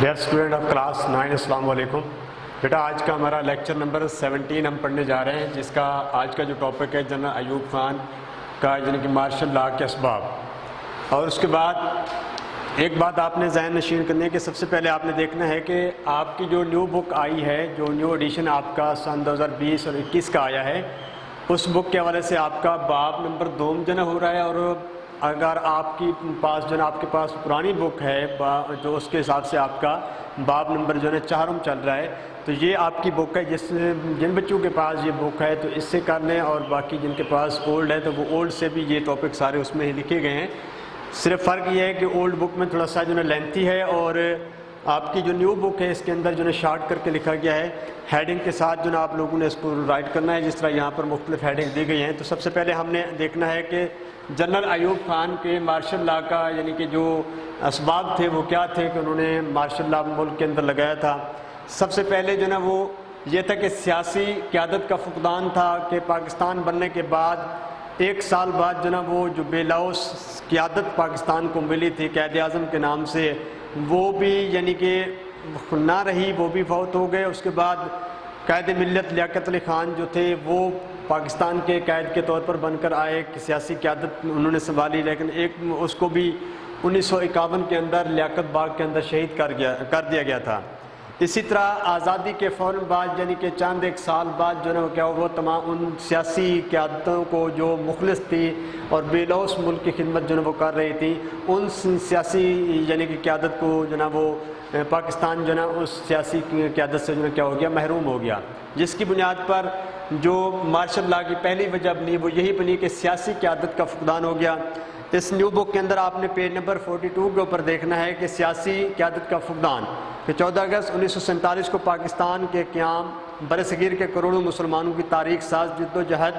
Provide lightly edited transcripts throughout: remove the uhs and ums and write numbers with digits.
Dear student of class 9 السلام علیکم بیٹا، آج کا ہمارا لیکچر نمبر 17 ہم پڑھنے جا رہے ہیں، جس کا آج کا جو ٹاپک ہے جنرل ایوب خان کا یعنی کہ مارشل لاء کے اسباب۔ اور اس کے بعد ایک بات آپ نے ذہن نشین کرنی ہے کہ سب سے پہلے آپ نے دیکھنا ہے کہ آپ کی جو نیو بک آئی ہے، جو نیو ایڈیشن آپ کا سن 2020 اور 21 کا آیا ہے، اس بک کے حوالے سے آپ کا باب نمبر 2 جنا ہو رہا ہے۔ اور اگر آپ کی پاس جو ہے آپ کے پاس پرانی بک ہے جو اس کے حساب سے آپ کا باب نمبر جو ہے 4 چل رہا ہے، تو یہ آپ کی بک ہے۔ جن بچوں کے پاس یہ بک ہے تو اس سے کر لیں، اور باقی جن کے پاس اولڈ ہے تو وہ اولڈ سے بھی یہ ٹاپک سارے اس میں ہی لکھے گئے ہیں۔ صرف فرق یہ ہے کہ اولڈ بک میں تھوڑا سا جو ہے لینتھی ہے، اور آپ کی جو نیو بک ہے اس کے اندر جو ہے شارٹ کر کے لکھا گیا ہے، ہیڈنگ کے ساتھ جو ہے آپ لوگوں نے اس کو رائٹ کرنا ہے، جس طرح یہاں پر مختلف ہیڈنگ دی گئی ہیں۔ تو سب سے پہلے ہم نے دیکھنا ہے کہ جنرل ایوب خان کے مارشل لاء کا یعنی کہ جو اسباب تھے وہ کیا تھے کہ انہوں نے مارشل لاء ملک کے اندر لگایا تھا۔ سب سے پہلے جو ہے وہ یہ تھا کہ سیاسی قیادت کا فقدان تھا، کہ پاکستان بننے کے بعد 1 سال بعد جو ہے وہ جو بے لوث قیادت پاکستان کو ملی تھی قائد اعظم کے نام سے، وہ بھی یعنی کہ نہ رہی، وہ بھی فوت ہو گئے۔ اس کے بعد قائد ملت لیاقت علی خان جو تھے وہ پاکستان کے قائد کے طور پر بن کر آئے، کہ سیاسی قیادت انہوں نے سنبھالی، لیکن اس کو بھی 1951 کے اندر لیاقت باغ کے اندر شہید کر دیا گیا تھا۔ اسی طرح آزادی کے فوراً بعد یعنی کہ چند 1 سال بعد جو ہے وہ کیا ہوا، تمام ان سیاسی قیادتوں کو جو مخلص تھی اور بے لوث ملک کی خدمت جو ہے وہ کر رہی تھی، ان سیاسی یعنی کہ قیادت کو جو ہے وہ پاکستان جو ہے اس سیاسی قیادت سے جو ہے کیا ہو گیا، محروم ہو گیا، جس کی بنیاد پر جو مارشل لاء کی پہلی وجہ بنی وہ یہی بنی کہ سیاسی قیادت کا فقدان ہو گیا۔ اس نیو بک کے اندر آپ نے پیج نمبر 42 کے اوپر دیکھنا ہے کہ سیاسی قیادت کا فقدان، کہ 14 اگست 1947 کو پاکستان کے قیام برصغیر کے کروڑوں مسلمانوں کی تاریخ ساز جدوجہد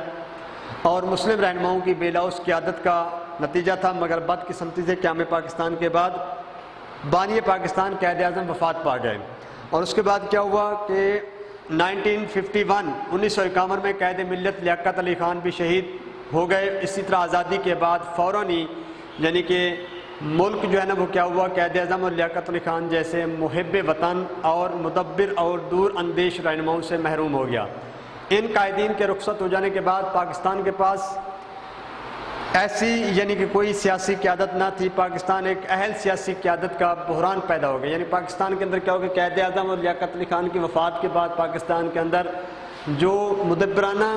اور مسلم رہنماؤں کی بے لوث قیادت کا نتیجہ تھا، مگر بدقسمتی سے قیام پاکستان کے بعد بانی پاکستان قائد اعظم وفات پا گئے۔ اور اس کے بعد کیا ہوا کہ 1951 میں قائد ملت لیاقت علی خان بھی شہید ہو گئے۔ اسی طرح آزادی کے بعد فوراً ہی یعنی کہ ملک جو ہے نا وہ کیا ہوا، قائد اعظم اور لیاقت علی خان جیسے محب وطن اور مدبر اور دور اندیش رہنماؤں سے محروم ہو گیا۔ ان قائدین کے رخصت ہو جانے کے بعد پاکستان کے پاس ایسی یعنی کہ کوئی سیاسی قیادت نہ تھی۔ پاکستان ایک اہل سیاسی قیادت کا بحران پیدا ہو گیا، یعنی پاکستان کے اندر کیا ہو گیا، قائد اعظم اور لیاقت علی خان کی وفات کے بعد پاکستان کے اندر جو مدبرانہ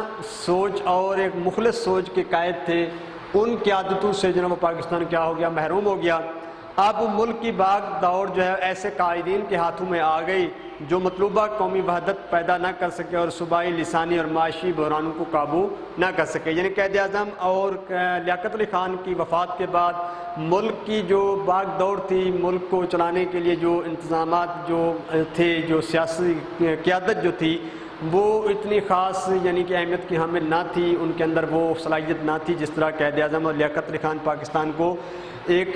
سوچ اور ایک مخلص سوچ کے قائد تھے، ان قیادتوں سے جو ہے وہ پاکستان کیا ہو گیا، محروم ہو گیا۔ اب ملک کی باغ دوڑ جو ہے ایسے قائدین کے ہاتھوں میں آ گئی جو مطلوبہ قومی وحدت پیدا نہ کر سکے اور صوبائی، لسانی اور معاشی بحرانوں کو قابو نہ کر سکے۔ یعنی قائد اعظم اور لیاقت علی خان کی وفات کے بعد ملک کی جو باغ دوڑ تھی، ملک کو چلانے کے لیے جو انتظامات جو تھے، جو سیاسی قیادت جو تھی، وہ اتنی خاص یعنی کہ اہمیت کی حامل نہ تھی، ان کے اندر وہ صلاحیت نہ تھی جس طرح قائد اعظم اور لیاقت علی خان پاکستان کو ایک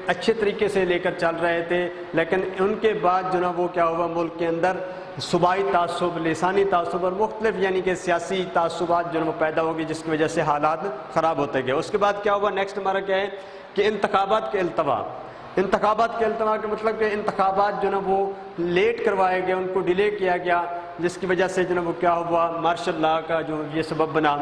اچھے طریقے سے لے کر چل رہے تھے۔ لیکن ان کے بعد جو نا وہ کیا ہوا، ملک کے اندر صوبائی تعصب، لسانی تعصب اور مختلف یعنی کہ سیاسی تعصبات جو ہے وہ پیدا ہو گئی، جس کی وجہ سے حالات خراب ہوتے گئے۔ اس کے بعد کیا ہوا، نیکسٹ ہمارا کیا ہے کہ انتخابات کے التوا۔ انتخابات کے التوا کا مطلب کہ انتخابات جو نا وہ لیٹ کروائے گئے، ان کو ڈیلے کیا گیا، جس کی وجہ سے جو نا وہ کیا ہوا، مارشل لاء کا جو یہ سبب بنا۔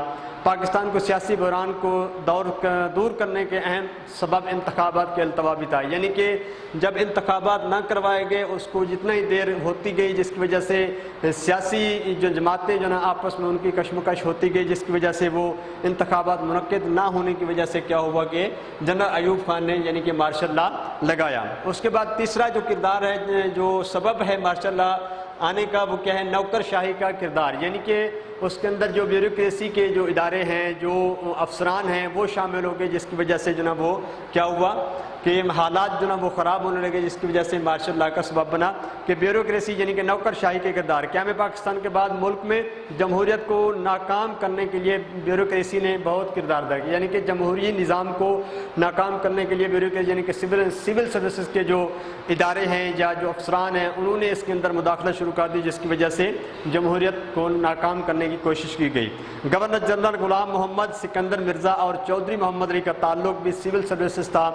پاکستان کو سیاسی بحران کو دور کرنے کے اہم سبب انتخابات کے التوا بھی تھا، یعنی کہ جب انتخابات نہ کروائے گئے، اس کو جتنا ہی دیر ہوتی گئی، جس کی وجہ سے سیاسی جو جماعتیں جو نا آپس میں ان کی کشمکش ہوتی گئی، جس کی وجہ سے وہ انتخابات منعقد نہ ہونے کی وجہ سے کیا ہوا کہ جنرل ایوب خان نے یعنی کہ مارشل لاء لگایا۔ اس کے بعد تیسرا جو کردار ہے، جو سبب ہے مارشل لاء آنے کا، وہ کیا ہے، نوکر شاہی کا کردار، یعنی کہ اس کے اندر جو بیوروکریسی کے جو ادارے ہیں، جو افسران ہیں، وہ شامل ہو گئے، جس کی وجہ سے جو نا وہ کیا ہوا کہ حالات جو نا وہ خراب ہونے لگے، جس کی وجہ سے مارشل لاء کا سبب بنا کہ بیوروکریسی یعنی کہ نوکر شاہی کے کردار۔ قیام پاکستان کے بعد ملک میں جمہوریت کو ناکام کرنے کے لیے بیوروکریسی نے بہت کردار ادا کیا، یعنی کہ جمہوری نظام کو ناکام کرنے کے لیے بیوروکریسی یعنی کہ سول سروسز کے جو ادارے ہیں یا جو افسران ہیں، انہوں نے اس کے اندر مداخلت شروع کر دی، جس کی وجہ سے جمہوریت کو ناکام کرنے کی کوشش کی گئی۔ گورنر جنرل غلام محمد، سکندر مرزا اور چودھری محمد علی کا تعلق بھی سول سروسز تھا۔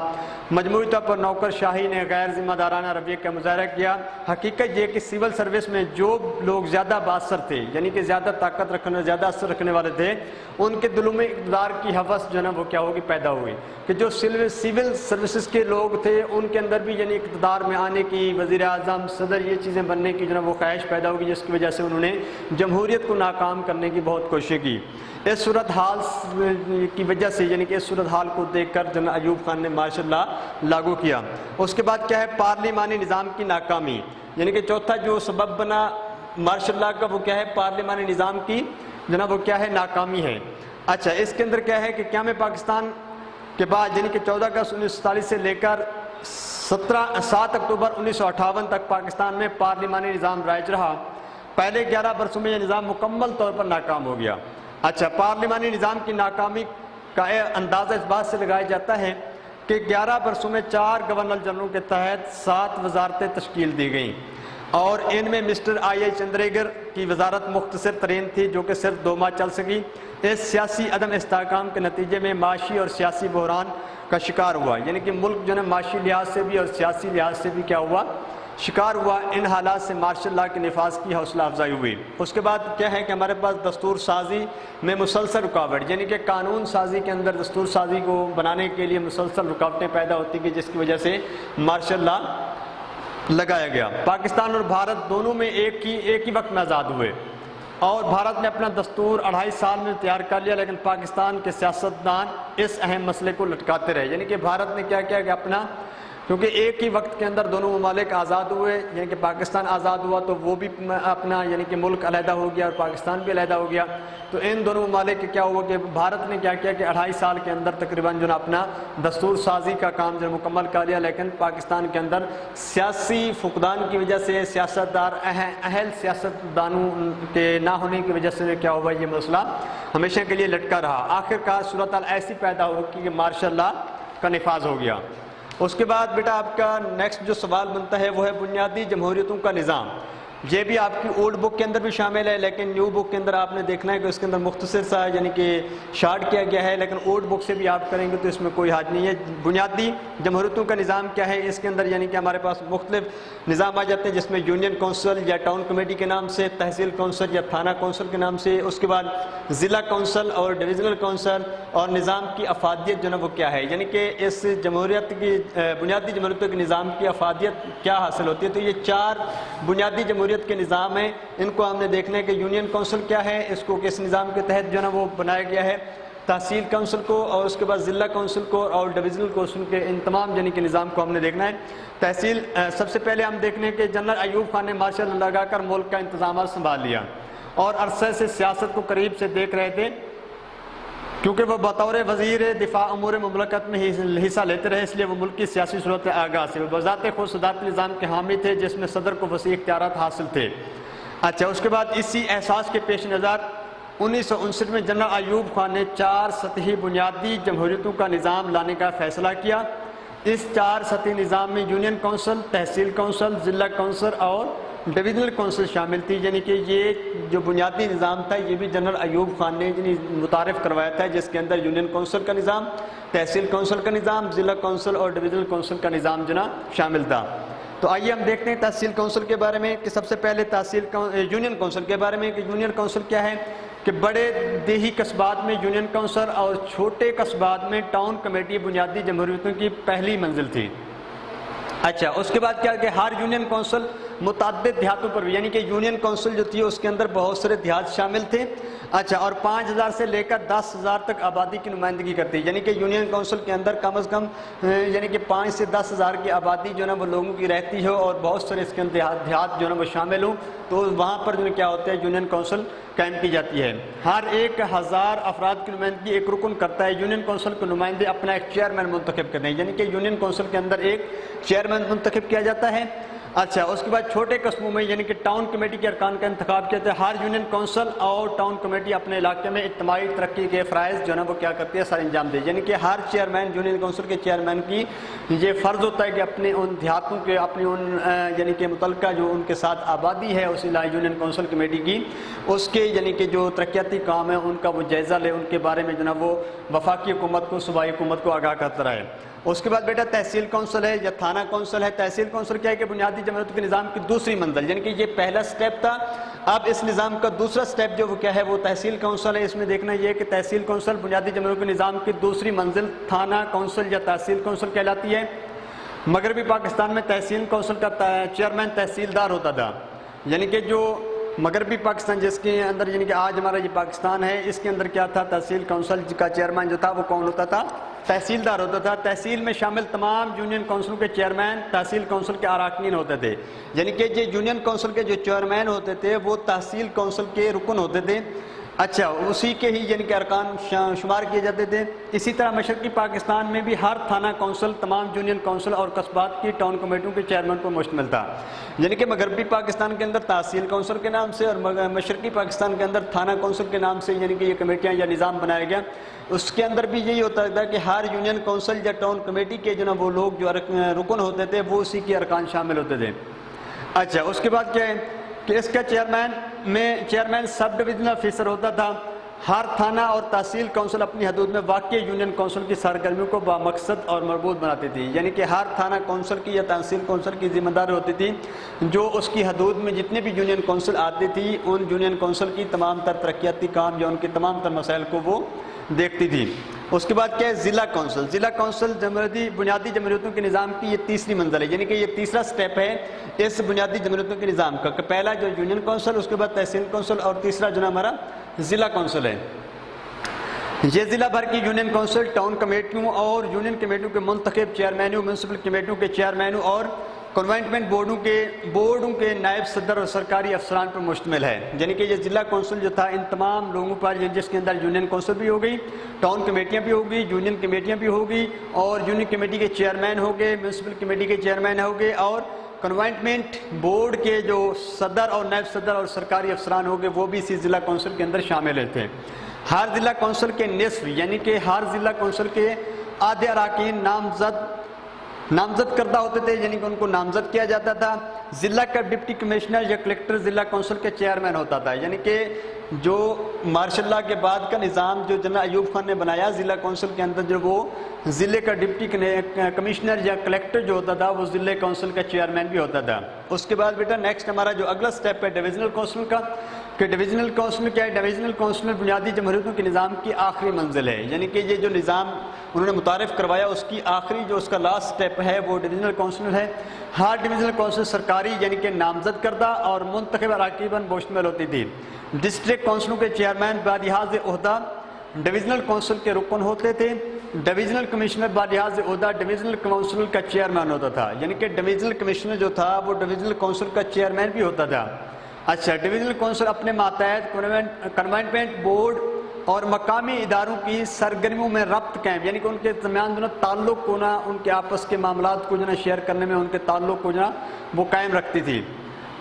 مجموعی طور پر نوکر شاہی نے غیر ذمہ دارانہ رویے کا مظاہرہ کیا۔ حقیقت یہ کہ سول سروس میں جو لوگ زیادہ بااثر تھے، یعنی کہ زیادہ طاقت رکھنے، زیادہ اثر رکھنے والے تھے، ان کے دلوں میں اقتدار کی ہوس جو ہے نا وہ کیا ہوگی، پیدا ہوئی، کہ جو سول سروسز کے لوگ تھے ان کے اندر بھی یعنی اقتدار میں آنے کی، وزیر اعظم، صدر، یہ چیزیں بننے کی جو ہے وہ خواہش پیدا ہوگی، جس کی وجہ سے انہوں نے جمہوریت کو ناکام کرنے کی بہت کوشش کی۔ اس صورتحال کی وجہ سے یعنی کہ اس صورتحال کو دیکھ کر جنرل ایوب خان نے مارشل لا لاگو کیا۔ اس کے بعد کیا ہے، پارلیمانی نظام کی ناکامی، یعنی کہ چوتھا جو سبب بنا مارشل لا کا وہ کیا ہے، پارلیمانی نظام کی جناب وہ کیا ہے، ناکامی ہے۔ اچھا، اس کے اندر کیا ہے کہ قیام پاکستان کے بعد یعنی کہ 14 اگست 1947 سے لے کر 7 اکتوبر 1958 تک پاکستان میں پارلیمانی نظام رائج رہا۔ پہلے 11 برسوں میں یہ نظام مکمل طور پر ناکام ہو گیا۔ اچھا، پارلیمانی نظام کی ناکامی کا اندازہ اس بات سے لگایا جاتا ہے کہ 11 برسوں میں 4 گورنر جنرلوں کے تحت 7 وزارتیں تشکیل دی گئیں، اور ان میں مسٹر آئی چندریگر کی وزارت مختصر ترین تھی جو کہ صرف 2 ماہ چل سکی۔ اس سیاسی عدم استحکام کے نتیجے میں معاشی اور سیاسی بحران کا شکار ہوا، یعنی کہ ملک جو ہے معاشی لحاظ سے بھی اور سیاسی لحاظ سے بھی کیا ہوا، شکار ہوا۔ ان حالات سے مارشل لا کے نفاذ کی حوصلہ افزائی ہوئی۔ اس کے بعد کیا ہے کہ ہمارے پاس دستور سازی میں مسلسل رکاوٹ، یعنی کہ قانون سازی کے اندر دستور سازی کو بنانے کے لیے مسلسل رکاوٹیں پیدا ہوتی ہیں، جس کی وجہ سے مارشل لا لگایا گیا۔ پاکستان اور بھارت دونوں میں ایک ہی وقت میں آزاد ہوئے، اور بھارت نے اپنا دستور 2.5 سال میں تیار کر لیا، لیکن پاکستان کے سیاستدان اس اہم مسئلے کو لٹکاتے رہے۔ یعنی کہ بھارت نے کیا کیا کہ اپنا، کیونکہ ایک ہی وقت کے اندر دونوں ممالک آزاد ہوئے، یعنی کہ پاکستان آزاد ہوا تو وہ بھی اپنا یعنی کہ ملک علیحدہ ہو گیا اور پاکستان بھی علیحدہ ہو گیا، تو ان دونوں ممالک کیا ہوا کہ بھارت نے کیا کیا کہ 2.5 سال کے اندر تقریباً جو ہے اپنا دستور سازی کا کام جو مکمل کر لیا، لیکن پاکستان کے اندر سیاسی فقدان کی وجہ سے، سیاستدار اہل سیاستدانوں کے نہ ہونے کی وجہ سے کیا ہوا، یہ مسئلہ ہمیشہ کے لیے لٹکا رہا۔ آخرکار صورتحال ایسی پیدا ہو کہ مارشل لا کا نفاذ ہو گیا۔ اس کے بعد بیٹا آپ کا نیکسٹ جو سوال بنتا ہے وہ ہے بنیادی جمہوریتوں کا نظام۔ یہ بھی آپ کی اولڈ بک کے اندر بھی شامل ہے، لیکن نیو بک کے اندر آپ نے دیکھنا ہے کہ اس کے اندر مختصر سا یعنی کہ شارٹ کیا گیا ہے، لیکن اولڈ بک سے بھی آپ کریں گے تو اس میں کوئی حرج نہیں ہے۔ بنیادی جمہوریتوں کا نظام کیا ہے، اس کے اندر یعنی کہ ہمارے پاس مختلف نظام آ جاتے ہیں، جس میں یونین کونسل یا ٹاؤن کمیٹی کے نام سے، تحصیل کونسل یا تھانہ کونسل کے نام سے، اس کے بعد ضلع کونسل اور ڈویژنل کونسل، اور نظام کی افادیت جو ہے وہ کیا ہے، یعنی کہ اس جمہوریت کی بنیادی جمہوریتوں کے نظام کی افادیت کیا حاصل ہوتی ہے۔ تو یہ 4 بنیادی جمہوریت کے نظام ہیں، ان کو ہم نے دیکھنا ہے کہ یونین کونسل کیا ہے، اس کو کس نظام کے تحت جو ہے وہ بنایا گیا ہے، تحصیل کونسل کو، اور اس کے بعد ضلع کونسل کو اور ڈویژنل کونسل کے ان تمام یعنی کہ نظام کو ہم نے دیکھنا ہے۔ تحصیل سب سے پہلے ہم دیکھنے کہ جنرل ایوب خان نے مارشل لا لگا کر ملک کا انتظامات سنبھال لیا، اور عرصے سے سیاست کو قریب سے دیکھ رہے تھے، کیونکہ وہ بطور وزیر دفاع امور مملکت میں حصہ لیتے رہے، اس لیے وہ ملک کی سیاسی صورت آگاہ سے بذات خود صدارتی نظام کے حامی تھے، جس میں صدر کو وسیع اختیارات حاصل تھے۔ اچھا، اس کے بعد اسی احساس کے پیش نظر 1959 میں جنرل ایوب خان نے 4 سطحی بنیادی جمہوریتوں کا نظام لانے کا فیصلہ کیا۔ اس 4 سطحی نظام میں یونین کونسل، تحصیل کونسل، ضلع کونسل اور ڈویژنل کونسل شامل تھی، یعنی کہ یہ جو بنیادی نظام تھا یہ بھی جنرل ایوب خان نے متعارف کروایا تھا، جس کے اندر یونین کونسل کا نظام، تحصیل کونسل کا نظام، ضلع کونسل اور ڈویژنل کونسل کا نظام شامل تھا۔ تو آئیے ہم دیکھتے ہیں تحصیل کونسل کے بارے میں، کہ سب سے پہلے یونین کونسل کے بارے میں، کہ یونین کونسل کیا ہے، کہ بڑے دیہی قصبات میں یونین کونسل اور چھوٹے قصبات میں ٹاؤن کمیٹی بنیادی جمہوریتوں کی پہلی منزل تھی۔ اچھا، اس کے بعد کیا کہ ہر یونین کونسل متعدد دیہاتوں پر بھی، یعنی کہ یونین کونسل جو تھی اس کے اندر بہت سارے دیہات شامل تھے۔ اچھا، اور 5000 سے لے کر 10,000 تک آبادی کی نمائندگی کرتی ہے، یعنی کہ یونین کونسل کے اندر کم از کم یعنی کہ 5 سے 10,000 کی آبادی جو ہے نا وہ لوگوں کی رہتی ہے، اور بہت سارے اس کے اندر دیہات جو ہے نا وہ شامل ہوں، تو وہاں پر جو کیا ہوتا ہے یونین کونسل قائم کی جاتی ہے۔ ہر 1000 افراد کی نمائندگی ایک رکن کرتا ہے۔ یونین کونسل کے نمائندے اپنا ایک چیئرمین منتخب کرتے ہیں، یعنی کہ یونین کونسل کے اندر ایک چیئرمین منتخب کیا جاتا ہے۔ اچھا، اس کے بعد چھوٹے قصبوں میں یعنی کہ ٹاؤن کمیٹی کے ارکان کا انتخاب کیا جاتا ہے۔ ہر یونین کونسل اور ٹاؤن کمیٹی اپنے علاقے میں اجتماعی ترقی کے فرائض جو ہے نا وہ کیا کرتی ہے، سر انجام دے، یعنی کہ ہر چیئرمین یونین کونسل کے چیئرمین کی یہ فرض ہوتا ہے کہ اپنے ان دیہاتوں کے اپنی ان یعنی کہ متعلقہ جو ان کے ساتھ آبادی ہے اس یونین کونسل کمیٹی کی، اس کے یعنی کہ جو ترقیاتی کام ہیں ان کا وہ جائزہ لے، ان کے بارے میں جو ہے وہ وفاقی حکومت کو، صوبائی حکومت کو آگاہ کرتا رہے۔ اس کے بعد بیٹا تحصیل کونسل ہے یا تھانہ کونسل ہے۔ تحصیل کونسل کیا ہے کہ بنیادی جمہوریت کے نظام کی دوسری منزل، یعنی کہ یہ پہلا سٹیپ تھا، اب اس نظام کا دوسرا سٹیپ جو وہ کیا ہے وہ تحصیل کونسل ہے۔ اس میں دیکھنا یہ کہ تحصیل کونسل بنیادی جمہوریت کے نظام کی دوسری منزل تھانہ کونسل یا تحصیل کونسل کہلاتی ہے۔ مغربی پاکستان میں تحصیل کونسل کا چیئرمین تحصیلدار ہوتا تھا، یعنی کہ جو مغربی پاکستان جس کے اندر یعنی کہ آج ہمارا یہ پاکستان ہے، اس کے اندر کیا تھا، تحصیل کونسل کا چیئرمین جو تھا وہ کون ہوتا تھا، تحصیلدار ہوتا تھا۔ تحصیل میں شامل تمام یونین کونسلوں کے چیئرمین تحصیل کونسل کے اراکین ہوتے تھے، یعنی کہ یہ یونین کونسل کے جو چیئرمین ہوتے تھے وہ تحصیل کونسل کے رکن ہوتے تھے، اچھا اسی کے ہی یعنی کہ ارکان شمار کیے جاتے تھے۔ اسی طرح مشرقی پاکستان میں بھی ہر تھانہ کونسل تمام یونین کونسل اور قصبات کی ٹاؤن کمیٹیوں کے چیئرمین پر مشتمل تھا، یعنی کہ مغربی پاکستان کے اندر تحصیل کونسل کے نام سے اور مشرقی پاکستان کے اندر تھانہ کونسل کے نام سے یعنی کہ یہ کمیٹیاں یا نظام بنایا گیا۔ اس کے اندر بھی یہی ہوتا تھا کہ ہر یونین کونسل یا ٹاؤن کمیٹی کے جو نا وہ لوگ جو رکن ہوتے تھے وہ اسی کے ارکان شامل ہوتے تھے۔ اچھا اس کے بعد کیا ہے کہ اس کا چیئرمین سب ڈویژنل آفیسر ہوتا تھا۔ ہر تھانہ اور تحصیل کونسل اپنی حدود میں واقع یونین کونسل کی سرگرمیوں کو بامقصد اور مربوط بناتی تھی، یعنی کہ ہر تھانہ کونسل کی یا تحصیل کونسل کی ذمہ داری ہوتی تھی جو اس کی حدود میں جتنے بھی یونین کونسل آتی تھی ان یونین کونسل کی تمام تر ترقیاتی کام یا ان کے تمام تر مسائل کو وہ دیکھتی تھی۔ اس کے بعد کیا ہے ضلع کونسل۔ ضلع کونسل بنیادی جمہوریتوں کے نظام کی یہ تیسری منزل ہے، یعنی کہ یہ تیسرا سٹیپ ہے اس بنیادی جمہوریتوں کے نظام کا، کہ پہلا جو یونین کونسل، اس کے بعد تحصیل کونسل اور تیسرا جو ہے ہمارا ضلع کونسل ہے۔ یہ ضلع بھر کی یونین کونسل ٹاؤن کمیٹیوں اور یونین کمیٹیوں کے منتخب چیئرمینوں، میونسپل کمیٹیوں کے چیئرمینوں اور کنوائنٹمنٹ بورڈوں کے نائب صدر اور سرکاری افسران پر مشتمل ہے، یعنی کہ یہ ضلع کونسل جو تھا ان تمام لوگوں پر جس کے اندر یونین کونسل بھی ہوگی، ٹاؤن کمیٹیاں بھی ہوگی، یونین کمیٹیاں بھی ہوگی اور یونین کمیٹی کے چیئرمین ہوگے، میونسپل کمیٹی کے چیئرمین ہوگے اور کنوائنٹمنٹ بورڈ کے جو صدر اور نائب صدر اور سرکاری افسران ہوگے وہ بھی اسی ضلع کونسل کے اندر شامل ہوتے ہیں۔ ہر ضلع کونسل کے نصف یعنی کہ ہر ضلع کونسل کے آدھے اراکین نامزد کردہ ہوتے تھے، یعنی کہ ان کو نامزد کیا جاتا تھا۔ ضلع کا ڈپٹی کمشنر یا کلیکٹر ضلع کونسل کے چیئرمین ہوتا تھا، یعنی کہ جو مارشل لاء کے بعد کا نظام جو جنرل ایوب خان نے بنایا ضلع کونسل کے اندر، جو وہ ضلع کا ڈپٹی کمشنر یا کلیکٹر جو ہوتا تھا وہ ضلع کونسل کا چیئرمین بھی ہوتا تھا۔ اس کے بعد بیٹا نیکسٹ ہمارا جو اگلا سٹیپ ہے ڈویژنل کونسل کا، کہ ڈویژنل کونسل کیا ہے؟ ڈویژنل کونسل بنیادی جمہوریتوں کے نظام کی آخری منزل ہے، یعنی کہ یہ جو نظام انہوں نے متعارف کروایا اس کی آخری جو اس کا لاسٹ سٹیپ ہے وہ ڈویژنل کونسل ہے۔ ہر ڈویژنل کونسل سرکاری یعنی کہ نامزد کردہ اور منتخب اراکین مشتمل ہوتی تھی۔ ڈسٹرکٹ کونسلوں کے چیئرمین بلحاظ عہدہ ڈویژنل کونسل کے رکن ہوتے تھے۔ ڈویژنل کمشنر بلحاظ عہدہ ڈویژنل کونسل کا چیئرمین ہوتا تھا، یعنی کہ ڈویژنل کمشنر جو تھا وہ ڈویژنل کونسل کا چیئرمین بھی ہوتا تھا۔ اچھا ڈویژنل کونسل اپنے ماتحت کنوائنٹمنٹ بورڈ اور مقامی اداروں کی سرگرمیوں میں ربط قائم، یعنی کہ ان کے درمیان جو تعلق کو نا ان کے آپس کے معاملات کو جو نا شیئر کرنے میں ان کے تعلق کو جو نا وہ قائم رکھتی تھی۔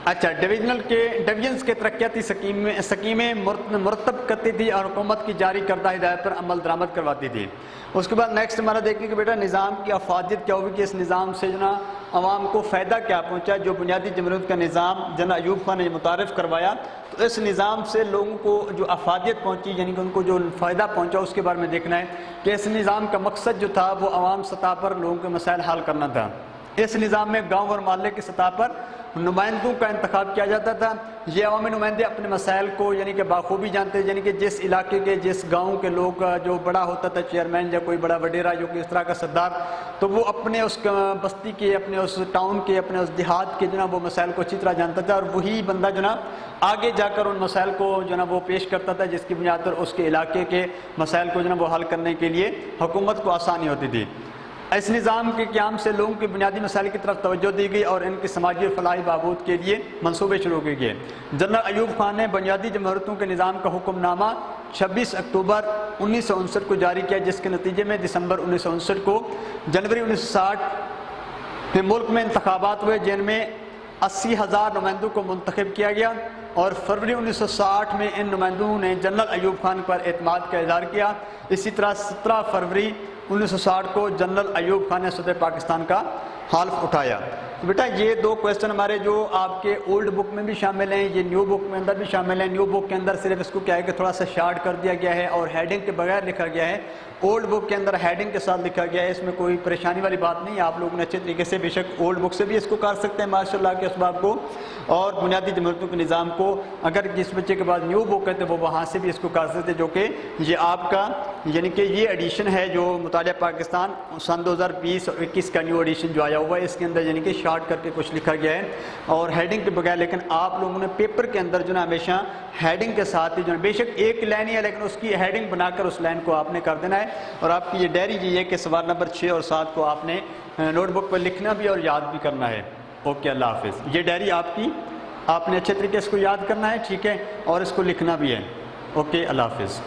اچھا ڈویژنز کے ترقیاتی سکیمیں مرتب کرتی تھی اور حکومت کی جاری کردہ ہدایت پر عمل درآمد کرواتی تھی۔ اس کے بعد نیکسٹ ہمارا دیکھیں کہ بیٹا نظام کی افادیت کیا ہوگی، کہ اس نظام سے جو نا عوام کو فائدہ کیا پہنچا۔ جو بنیادی جمہوریت کا نظام جنرل ایوب خان نے متعارف کروایا تو اس نظام سے لوگوں کو جو افادیت پہنچی یعنی کہ ان کو جو فائدہ پہنچا اس کے بارے میں دیکھنا ہے کہ اس نظام کا مقصد جو تھا وہ عوام سطح پر لوگوں کے مسائل حل کرنا تھا۔ اس نظام میں گاؤں اور محلے کی سطح پر نمائندوں کا انتخاب کیا جاتا تھا۔ یہ عوامی نمائندے اپنے مسائل کو یعنی کہ بخوبی جانتے ہیں، یعنی کہ جس علاقے کے جس گاؤں کے لوگ جو بڑا ہوتا تھا چیئرمین یا کوئی بڑا وڈیرا جو کہ اس طرح کا سردار، تو وہ اپنے اس بستی کے اپنے اس ٹاؤن کے اپنے اس دیہات کے جو نا وہ مسائل کو اچھی طرح جانتا تھا، اور وہی بندہ جو نا آگے جا کر ان مسائل کو جو نا وہ پیش کرتا تھا جس کی بنیاد پر اس کے علاقے کے مسائل کو جو نا وہ حل کرنے کے لیے حکومت کو آسانی ہوتی تھی۔ اس نظام کے قیام سے لوگوں کے بنیادی مسائل کی طرف توجہ دی گئی اور ان کی سماجی اور فلاحی بہبود کے لیے منصوبے شروع کیے گئے۔ جنرل ایوب خان نے بنیادی جمہوریتوں کے نظام کا حکم نامہ 26 اکتوبر 1959 کو جاری کیا، جس کے نتیجے میں دسمبر 1959 کو جنوری 1960 میں ملک میں انتخابات ہوئے جن میں 80,000 نمائندوں کو منتخب کیا گیا، اور فروری 1960 میں ان نمائندوں نے جنرل ایوب خان پر اعتماد کا اظہار کیا۔ اسی طرح 17 فروری 1960 کو جنرل ایوب خان نے صدر پاکستان کا حلف اٹھایا۔ تو بیٹا یہ 2 کویسچن ہمارے جو آپ کے اولڈ بک میں بھی شامل ہیں، یہ نیو بک میں اندر بھی شامل ہیں۔ نیو بک کے اندر صرف اس کو کیا ہے کہ تھوڑا سا شارٹ کر دیا گیا ہے اور ہیڈنگ کے بغیر لکھا گیا ہے۔ اولڈ بک کے اندر ہیڈنگ کے ساتھ لکھا گیا ہے، اس میں کوئی پریشانی والی بات نہیں ہے، آپ لوگوں نے اچھے طریقے سے بے شک اولڈ بک سے بھی اس کو کر سکتے ہیں ماشاءاللہ کے اسباب کو، اور بنیادی جمہوریتوں کے نظام کو اگر جس بچے کے بعد نیو بک ہے تو وہ وہاں سے بھی اس کو کر سکتے ہیں، جو کہ یہ آپ کا یعنی کہ یہ ایڈیشن ہے جو مطالعہ پاکستان سن 2020 اور 21 کا نیو ایڈیشن جو آیا ہوا ہے، اس کے اندر یعنی کہ شارٹ کر کے کچھ لکھا گیا ہے اور ہیڈنگ کے بغیر۔ لیکن آپ لوگوں نے پیپر کے اندر جو نا ہمیشہ ہیڈنگ کے ساتھ ہی جو ہے بے شک ایک لائن ہی ہے لیکن اس کی ہیڈنگ بنا کر اس لائن کو آپ نے کر دینا ہے، اور آپ کی یہ ڈائری یہ ہے کہ سوال نمبر 6 اور 7 کو آپ نے نوٹ بک پر لکھنا بھی اور یاد بھی کرنا ہے۔ اوکے، اللہ حافظ۔ یہ ڈائری آپ کی، آپ نے اچھے طریقے سے اس کو یاد کرنا ہے، ٹھیک ہے، اور اس کو لکھنا بھی ہے۔ اوکے، اللہ حافظ۔